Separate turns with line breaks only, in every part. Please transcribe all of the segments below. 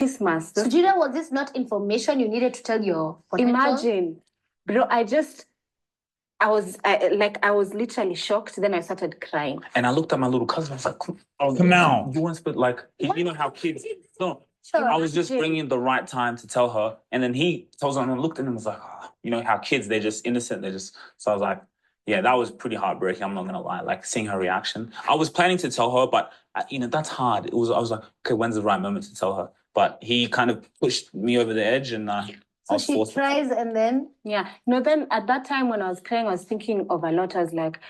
Christmas.
Sugira, was this not information you needed to tell your potential?
Imagine, bro, I was literally shocked. Then I started crying.
And I looked at my little cousin. I was like,
come out.
You once, but like, you know how kids. No,
Sure.
I was just bringing the right time to tell her, and then he tells her, and I looked at him and was like, oh, you know how kids, they're just innocent. So I was like, yeah, that was pretty heartbreaking. I'm not gonna lie. Like seeing her reaction, I was planning to tell her, but that's hard. I was like, okay, when's the right moment to tell her? But he kind of pushed me over the edge, and
so she tries, and then
then at that time when I was crying, I was thinking of a lot. I was like,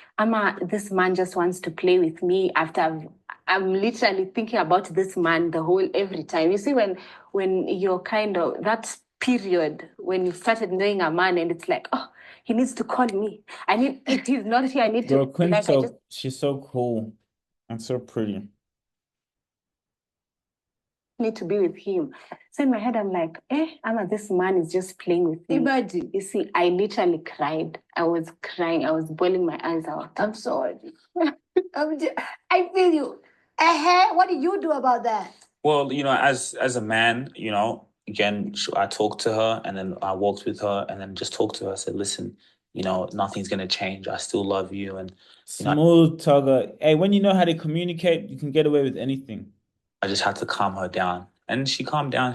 this man just wants to play with me after I'm literally thinking about this man every time. You see, when you're kind of that period when you started knowing a man, and it's like, oh, he needs to call me. If he's not here, I need to.
Quinn's she's so cool and so pretty.
Need to be with him. So in my head, I'm like, this man is just playing with me.
Imagine.
You see, I literally cried. I was crying. I was bawling my eyes out.
I'm sorry. I feel you. What did you do about that?
Well, as a man, again, I talked to her, and then I walked with her, and then just talked to her. I said, listen, nothing's going to change. I still love you. And
smooth tugger. Hey, when you know how to communicate, you can get away with anything.
I just had to calm her down. And she calmed down.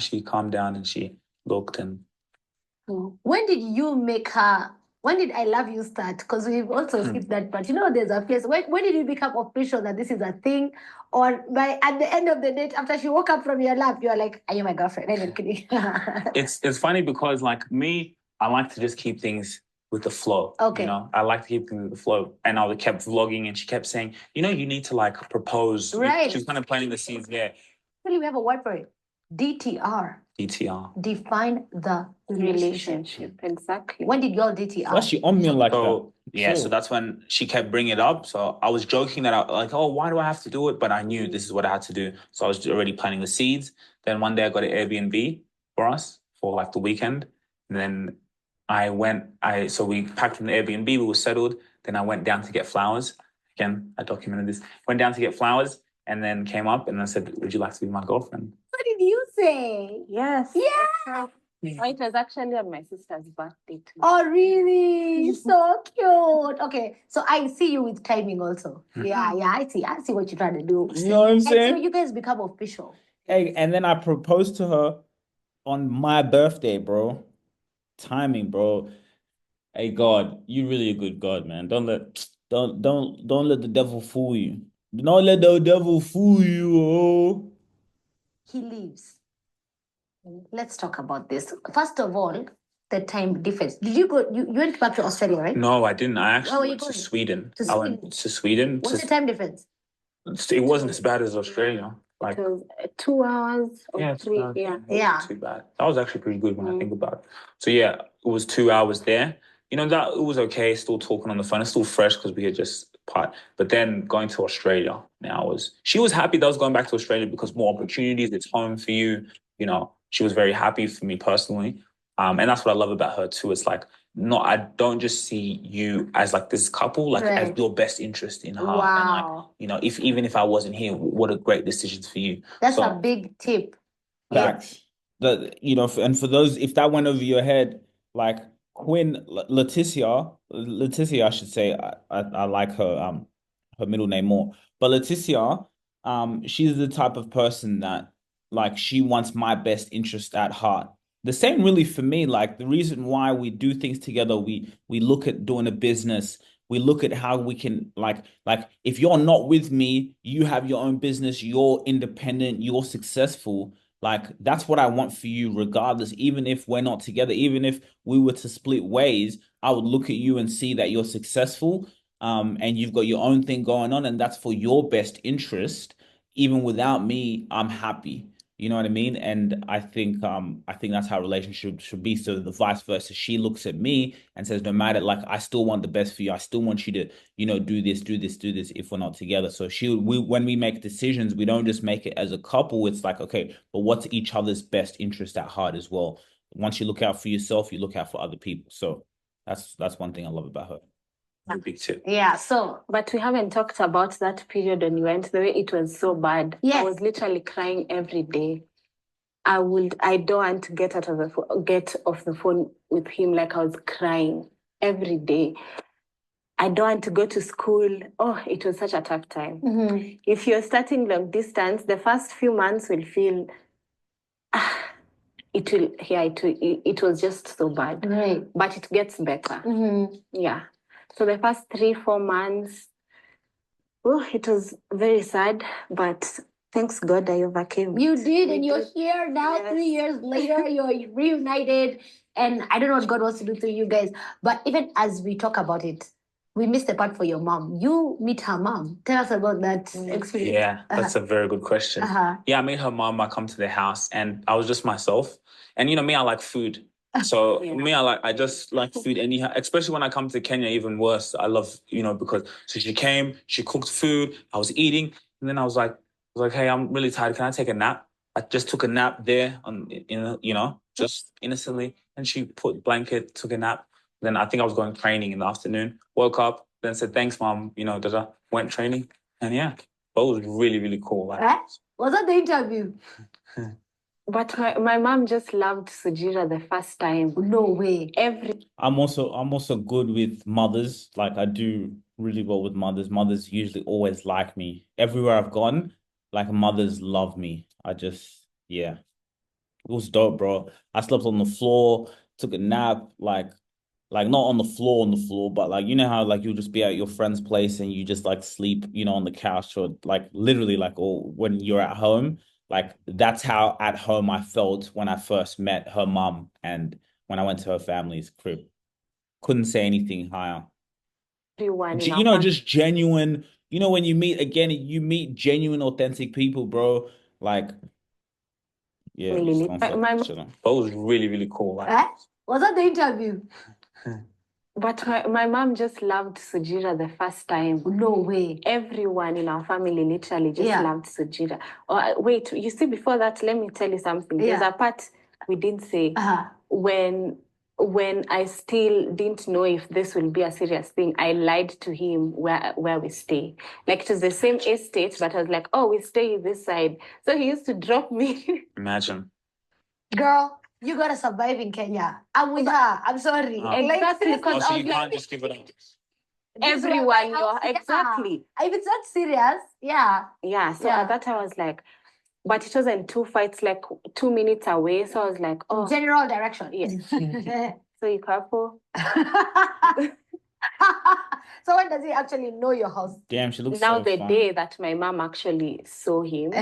And she looked. And
when did you make her? When did I love you start? Because we've also skipped that part. There's a place. When did you become official that this is a thing? Or at the end of the date, after she woke up from your lap, you're like, are you my girlfriend? I'm kidding.
It's funny because like me, I like to just keep things with the flow.
Okay.
I like to keep things with the flow. And I kept vlogging, and she kept saying, you need to like propose.
Right.
She was kind of planting the scenes there.
Really, we have a word for it. DTR. Define the relationship.
Exactly.
When did y'all DTR?
Why she on me like that?
Yeah, so that's when she kept bringing it up. So I was joking that why do I have to do it? But I knew this is what I had to do. So I was already planting the seeds. Then one day I got an Airbnb for us for like the weekend. And then so we packed from the Airbnb, we were settled. Then I went down to get flowers. Again, I documented this. Went down to get flowers and then came up and I said, would you like to be my girlfriend?
What did you say?
Yes.
Yeah.
It was actually on my sister's birthday too.
Oh, really? So cute. Okay, so I see you with timing also. Yeah, I see what you're trying to do.
You know what I'm saying?
So you guys become official.
Hey, and then I proposed to her on my birthday, bro. Timing, bro. Hey, God, you really a good God, man. Don't let the devil fool you. Don't let the devil fool you. Oh.
He leaves. Let's talk about this. First of all, the time difference. Did you go? You went back to Australia, right?
No, I didn't. I actually went to Sweden. I went to Sweden.
What's the time difference?
It wasn't as bad as Australia.
Like 2 hours or 3.
Yeah.
Too bad. That was actually pretty good when I think about it. So yeah, it was 2 hours there. That it was okay. Still talking on the phone. It's still fresh because we had just part. But then going to Australia now she was happy that I was going back to Australia because more opportunities. It's home for you. She was very happy for me personally. And that's what I love about her too. It's like, no, I don't just see you as like this couple, like as your best interest in her.
Wow.
And like, even if I wasn't here, what a great decision for you.
That's a big tip.
Facts. And for those, if that went over your head, like Quinn, Leticia, I should say, I like her middle name more. But Leticia, she's the type of person that like she wants my best interest at heart. The same really for me. Like the reason why we do things together, we look at doing a business. We look at how we can like if you're not with me, you have your own business, you're independent, you're successful. Like that's what I want for you, regardless. Even if we're not together, even if we were to split ways, I would look at you and see that you're successful, and you've got your own thing going on, and that's for your best interest. Even without me, I'm happy. You know what I mean? And I think that's how relationships should be. So the vice versa. She looks at me and says, no matter, like, I still want the best for you. I still want you to, do this if we're not together. So when we make decisions, we don't just make it as a couple. It's like, okay, but what's each other's best interest at heart as well? Once you look out for yourself, you look out for other people. So that's one thing I love about her.
Big tip.
Yeah,
but we haven't talked about that period when you went the way it was so bad.
Yes.
I was literally crying every day. I don't want to get off the phone with him. Like, I was crying every day. I don't want to go to school. Oh, it was such a tough time.
Mhm.
If you're starting long distance, the first few months will feel, it was just so bad.
Right.
But it gets better.
Mhm.
Yeah. So the first 3-4 months, it was very sad, but thanks God I overcame.
You
it.
did,
We
and you're
did.
here now.
Yes.
3 years later, you're reunited, and I don't know what God wants to do through you guys. But even as we talk about it, we missed the part for your mom. You meet her mom. Tell us about that experience.
Yeah, that's a very good question. Yeah, I met her mom. I come to the house and I was just myself. And you know, me, I like food. So I just like food anyhow, especially when I come to Kenya, even worse. I love, because so she came, she cooked food, I was eating, and then I was like, hey, I'm really tired. Can I take a nap? I just took a nap there just innocently. And she put blanket, took a nap. Then I think I was going training in the afternoon. Woke up, then said, thanks, mom, went training. And yeah, that was really, really cool.
Was that the interview?
But my mom just loved Sugira the first time.
No way.
I'm also good with mothers. Like, I do really well with mothers. Mothers usually always like me. Everywhere I've gone, like, mothers love me. Yeah. It was dope, bro. I slept on the floor, took a nap, like not on the floor, but like, you know how like you'll just be at your friend's place and you just like sleep, on the couch, or like literally like, or when you're at home. Like, that's how at home I felt when I first met her mom and when I went to her family's crib. Couldn't say anything higher. Just genuine, when you meet genuine, authentic people, bro. Like, yeah.
That was really, really cool.
Was that the interview?
But my mom just loved Sugira the first time.
No way.
Everyone in our family literally just loved Sugira. Oh, wait, you see, before that, let me tell you something. There's a part we didn't say. When I still didn't know if this will be a serious thing, I lied to him where we stay. Like, it was the same estate, but I was like, oh, we stay this side. So he used to drop me.
Imagine.
Girl, you gotta survive in Kenya. I'm with her. I'm sorry.
Exactly.
Because you can't just give it up.
Everyone, exactly.
If it's not serious, yeah.
Yeah, so at that time I was like, but it wasn't 2 fights, like 2 minutes away. So I was like, oh.
General direction.
Yes. So you careful.
So when does he actually know your house?
Damn, she looks
now
so
the
fun.
day that my mom actually saw him.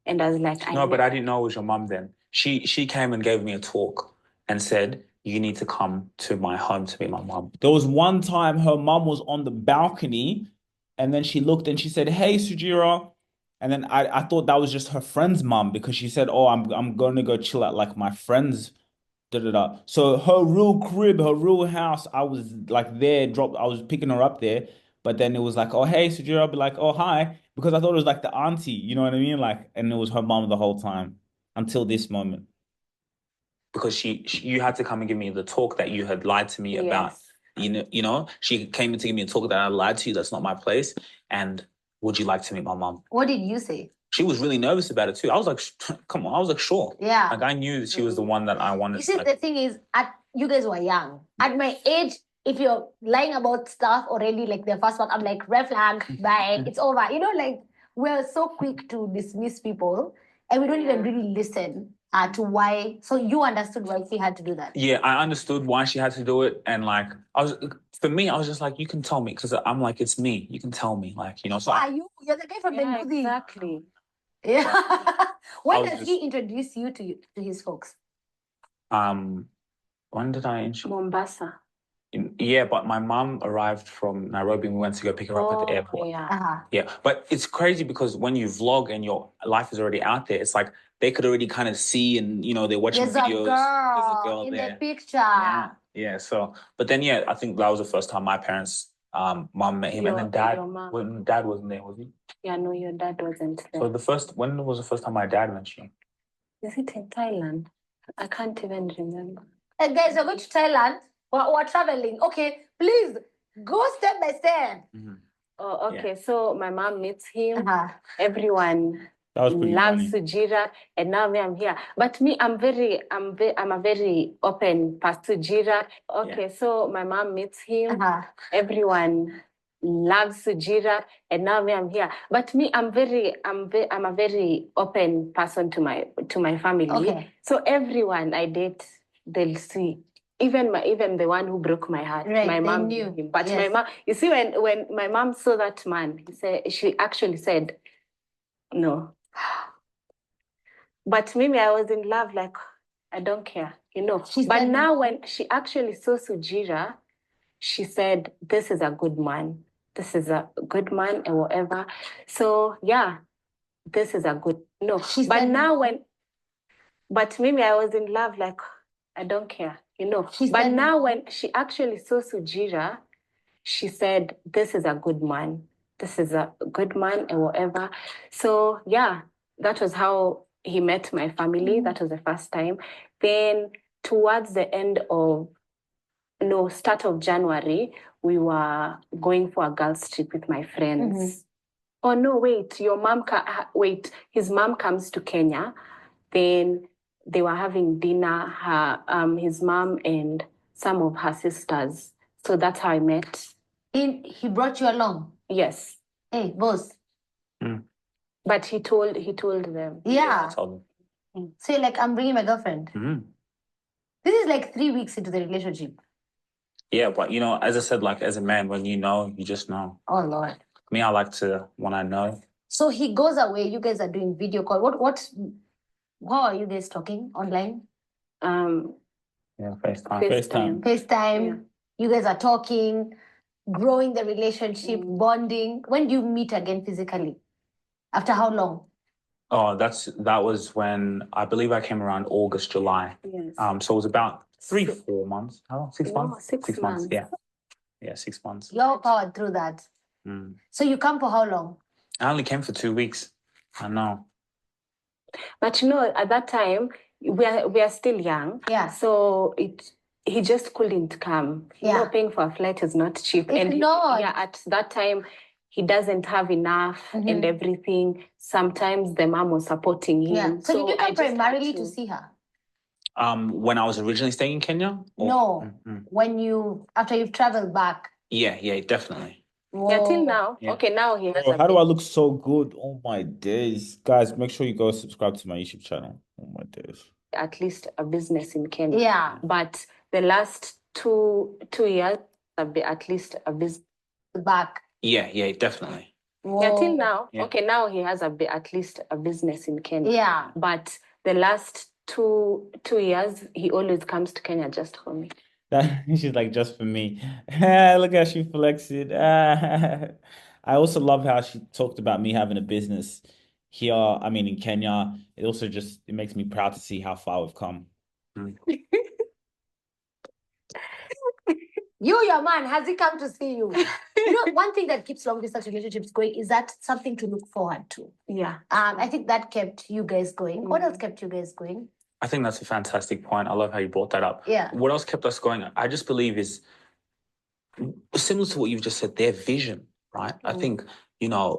And I was like,
but I didn't know it was your mom then. She came and gave me a talk and said, you need to come to my home to meet my mom.
There was one time her mom was on the balcony and then she looked and she said, hey, Sugira. And then I thought that was just her friend's mom because she said, oh, I'm going to go chill at like my friend's. So her real crib, her real house, I was like I was picking her up there. But then it was like, oh, hey, Sugira. I'll be like, oh, hi. Because I thought it was like the auntie, you know what I mean? Like, and it was her mom the whole time until this moment.
Because you had to come and give me the talk that you had lied to me about. She came in to give me a talk that I lied to you. That's not my place. And would you like to meet my mom?
What did you say?
She was really nervous about it too. I was like, come on. I was like, sure.
Yeah.
Like, I knew that she was the one that I wanted.
You see, the thing is, you guys were young. At my age, if you're lying about stuff already, like the first one, I'm like, red flag, bye, it's over. Like, we're so quick to dismiss people and we don't even really listen to why. So you understood why she had to do that.
Yeah, I understood why she had to do it. And like, for me, I was just like, you can tell me. Because I'm like, it's me. You can tell me. Like, so
you're the guy from the movie.
Exactly.
Yeah. When does he introduce you to his folks?
When did I introduce?
Mombasa.
Yeah, but my mom arrived from Nairobi and we went to go pick her up at the airport.
Yeah.
Yeah, but it's crazy because when you vlog and your life is already out there, it's like they could already kind of see and, they're watching videos.
There's a girl in the picture.
Yeah, so, but then, I think that was the first time my parents, mom met him and then dad wasn't there, was he?
Yeah, no, your dad wasn't there.
So when was the first time my dad met you?
Is it in Thailand? I can't even remember.
And guys, we're going to Thailand. We're traveling. Okay, please go step by step.
Oh, okay. Yeah. So my mom meets him. Everyone
That was pretty
loves
funny.
Sugira, and now me, I'm here. But me, I'm a very open person. Sugira. Okay, so my mom meets him. Everyone loves Sugira, and now me, I'm here. But me, I'm a very open person to my family.
Okay.
So everyone I date, they'll see. Even the one who broke my heart,
Right,
my
they
mom
knew.
knew him. But
Yes.
my mom, you see, when my mom saw that man, she actually said, no. But maybe I was in love, like, I don't care, But now when she actually saw Sugira, she said, this is a good man. This is a good man and whatever. So yeah, this is a good, no. But maybe I was in love, like, I don't care, But now when she actually saw Sugira, she said, this is a good man. This is a good man and whatever. So yeah, that was how he met my family. That was the first time. Then towards the start of January, we were going for a girls' trip with my friends. Oh no, wait, his mom comes to Kenya. Then they were having dinner, his mom and some of her sisters. So that's how I met.
He brought you along?
Yes.
Hey, boss.
But he told them.
Yeah.
I told
So you're like, I'm bringing my girlfriend.
them.
This is like 3 weeks into the relationship.
Yeah, but as I said, like as a man, when you know, you just know.
Oh Lord.
Me, I like to when I know.
So he goes away. You guys are doing video call. How are you guys talking online?
Yeah, FaceTime.
FaceTime.
Yeah.
You guys are talking, growing the relationship, bonding. When do you meet again physically? After how long?
Oh, that was when I believe I came around August, July.
Yes.
So it was about 3-4 months. How long? 6 months?
6 months.
Yeah. Yeah, 6 months.
You're powered through that. So you come for how long?
I only came for 2 weeks. I know.
But at that time we are still young.
Yeah.
So he just couldn't come. Paying for a flight is not cheap. At that time he doesn't have enough and everything. Sometimes the mom was supporting him.
Yeah. So did you come primarily to see her?
When I was originally staying in Kenya?
No. When after you've traveled back.
Yeah, definitely.
Whoa.
Yeah, till now.
Yeah.
Okay, now he has
How do I look so good? Oh my days. Guys, make sure you go subscribe to my YouTube channel. Oh my days.
at least a business in Kenya.
Yeah.
But the last two years, at least a business
Back.
Yeah, definitely.
Whoa.
Yeah, till now.
Yeah.
Okay, now he has at least a business in Kenya.
Yeah.
But the last two years, he always comes to Kenya just for me.
She's like, just for me. Look how she flexed. I also love how she talked about me having a business here. I mean, in Kenya. It also it makes me proud to see how far we've come.
Your man, has he come to see you? One thing that keeps long distance relationships going is that something to look forward to.
Yeah.
I think that kept you guys going. What else kept you guys going?
I think that's a fantastic point. I love how you brought that up.
Yeah.
What else kept us going? I just believe is similar to what you've just said, their vision, right? I think,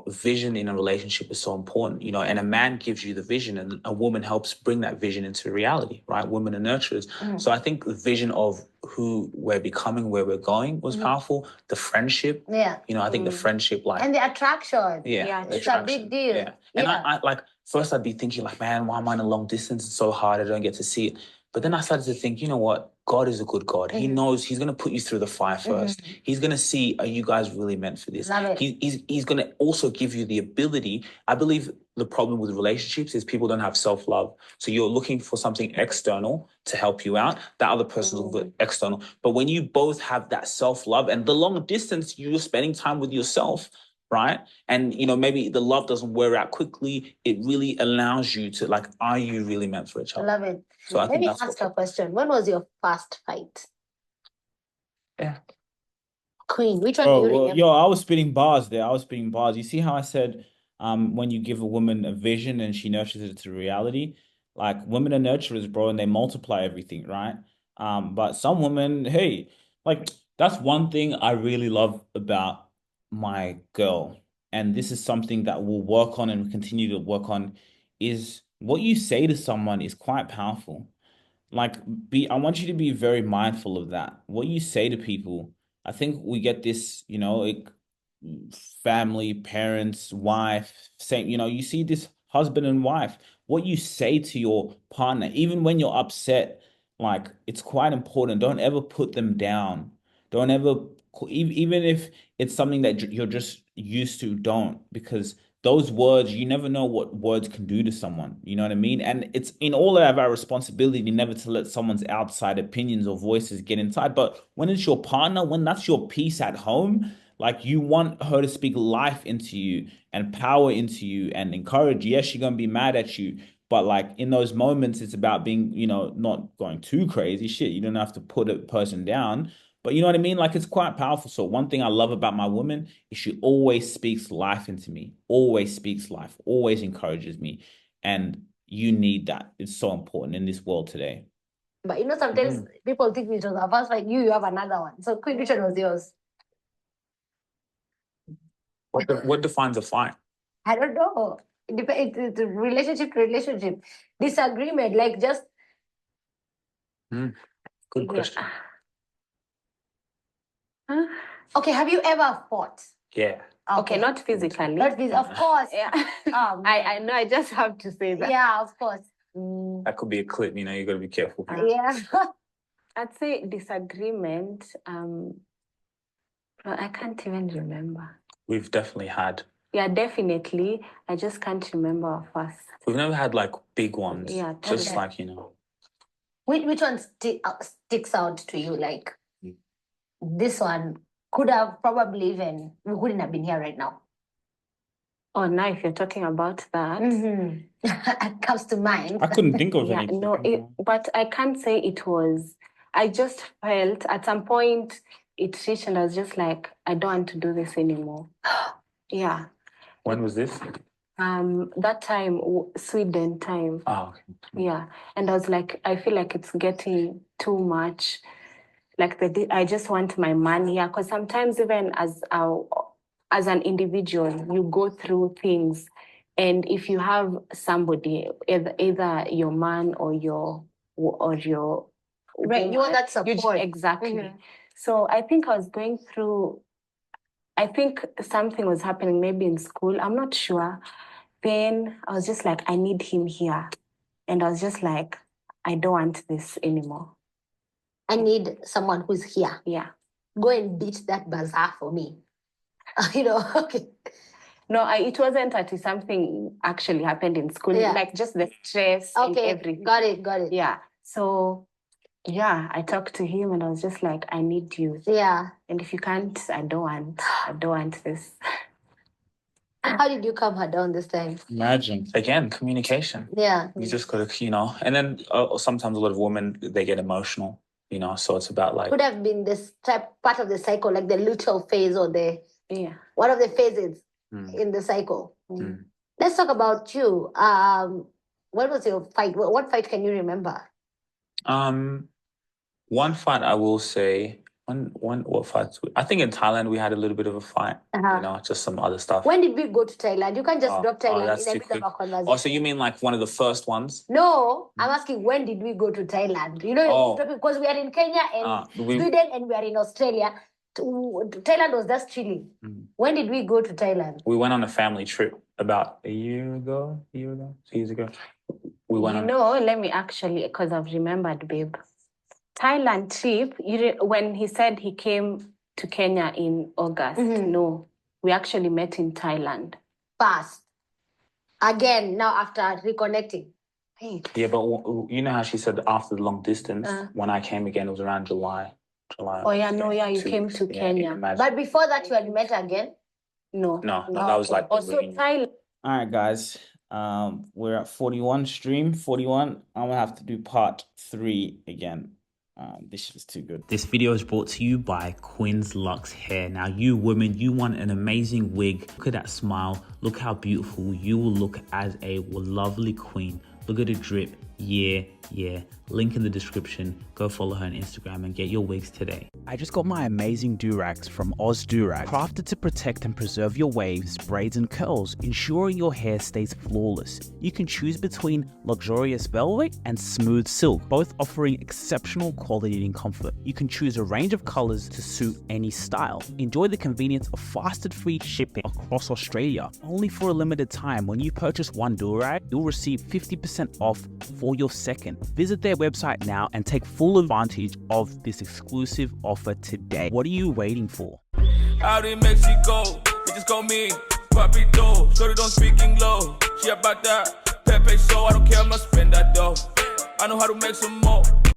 vision in a relationship is so important, and a man gives you the vision and a woman helps bring that vision into reality, right? Women are nurturers. So I think the vision of who we're becoming, where we're going was powerful. The friendship.
Yeah.
I think the friendship,
and the attraction.
Yeah.
It's
attraction.
a big deal.
Yeah. And I like, first I'd be thinking like, man, why am I in a long distance? It's so hard. I don't get to see it. But then I started to think, you know what? God is a good God. He knows he's going to put you through the fire first. He's going to see, are you guys really meant for this?
Love it.
He's going to also give you the ability. I believe the problem with relationships is people don't have self-love. So you're looking for something external to help you out. That other person's a little bit external. But when you both have that self-love and the long distance, you're spending time with yourself, right? And, maybe the love doesn't wear out quickly. It really allows you to like, are you really meant for each other?
Love it.
So
Let me ask a question. When was your first fight?
Yeah.
Queen, which one do you remember?
I was spitting bars there. You see how I said, when you give a woman a vision and she nurtures it to reality, like women are nurturers, bro, and they multiply everything, right? But some women, hey, like that's one thing I really love about my girl. and this is something that we'll work on and continue to work on, is what you say to someone is quite powerful. Like, I want you to be very mindful of that. What you say to people, I think we get this, like family, parents, wife, saying, you see this husband and wife, what you say to your partner, even when you're upset, like, it's quite important. Don't ever put them down. Don't ever, even if it's something that you're just used to, don't, because those words, you never know what words can do to someone. You know what I mean? And it's in all of our responsibility never to let someone's outside opinions or voices get inside. But when it's your partner, when that's your peace at home, like, you want her to speak life into you and power into you and encourage. Yes, she's going to be mad at you. But like, in those moments, it's about being, not going too crazy. Shit, you don't have to put a person down. But you know what I mean? Like, it's quite powerful. So one thing I love about my woman is she always speaks life into me, always speaks life, always encourages me. And you need that. It's so important in this world today.
But sometimes people think it was our first fight. You have another one. So Queen, which one was yours?
What defines a fight?
I don't know. It's relationship to relationship. Disagreement, like just...
Good question.
Okay, have you ever fought?
Yeah.
Okay, not physically.
Not physically, of course.
Yeah. I know, I just have to say that.
Yeah, of course.
That could be a clip, you got to be careful.
Yeah.
I'd say disagreement. Well, I can't even remember.
We've definitely had.
Yeah, definitely. I just can't remember our first.
We've never had like big ones.
Yeah,
just
okay.
like,
Which one sticks out to you? Like, this one could have probably even, we wouldn't have been here right now.
Oh, now if you're talking about that.
It comes to mind.
I couldn't think of
Yeah,
anything.
no, but I can't say it was. I just felt at some point it reached and I was just like, I don't want to do this anymore. Yeah.
When was this?
That time, Sweden time.
Oh, okay.
Yeah. And I was like, I feel like it's getting too much. Like, I just want my man here. Because sometimes even as an individual, you go through things. And if you have somebody, either your man or your
right,
woman,
you want that support.
Exactly. So I think I was going through, I think something was happening maybe in school. I'm not sure. Then I was just like, I need him here. And I was just like, I don't want this anymore.
I need someone who's here.
Yeah.
Go and beat that bazaar for me. Okay.
No, it wasn't that something actually happened in school.
Yeah.
Like just the stress and everything.
Got it.
Yeah. So, yeah, I talked to him and I was just like, I need you.
Yeah.
And if you can't, I don't want this.
How did you calm her down this time?
Imagine. Again, communication.
Yeah.
You just got to, and then sometimes a lot of women, they get emotional, so it's about like...
Could have been this part of the cycle, like the luteal phase or one of the phases in the cycle. Let's talk about you. What was your fight? What fight can you remember?
One fight I will say... What fights? I think in Thailand we had a little bit of a fight. Just some other stuff.
When did we go to Thailand? You can't just drop Thailand in the middle of a conversation.
Oh, so you mean like one of the first ones?
No, I'm asking when did we go to Thailand? Because we are in Kenya and Sweden and we are in Australia. Thailand was just chilling. When did we go to Thailand?
We went on a family trip about a year ago. 2 years ago. We went on.
Let me actually, because I've remembered, babe. Thailand trip, when he said he came to Kenya in August, no, we actually met in Thailand.
Fast. Again, now after reconnecting.
Yeah, but you know how she said after the long distance, when I came again, it was around July.
Oh, yeah, you came to Kenya.
But before that, you had met again?
No, that was like...
Also, Thailand.
All right, guys. We're at 41 stream. 41. I'm going to have to do part 3 again. This is too good. This video is brought to you by Quinn's Luxe Hair. Now, you women, you want an amazing wig. Look at that smile. Look how beautiful you will look as a lovely queen. Look at the drip. Yeah. Link in the description. Go follow her on Instagram and get your wigs today.
I just got my amazing do-rags from Oz Do-Rag, crafted to protect and preserve your waves, braids and curls, ensuring your hair stays flawless. You can choose between luxurious velvet and smooth silk, both offering exceptional quality and comfort. You can choose a range of colors to suit any style. Enjoy the convenience of fast and free shipping across Australia. Only for a limited time, when you purchase one do-rag, you'll receive 50% off for your second. Visit their website now and take full advantage of this exclusive offer today. What are you waiting for?
Out in Mexico, bitches call me Papito. Shorty don't speak low. She about that Pepe, so I don't care, I'm not spend that dough. I know how to make some more.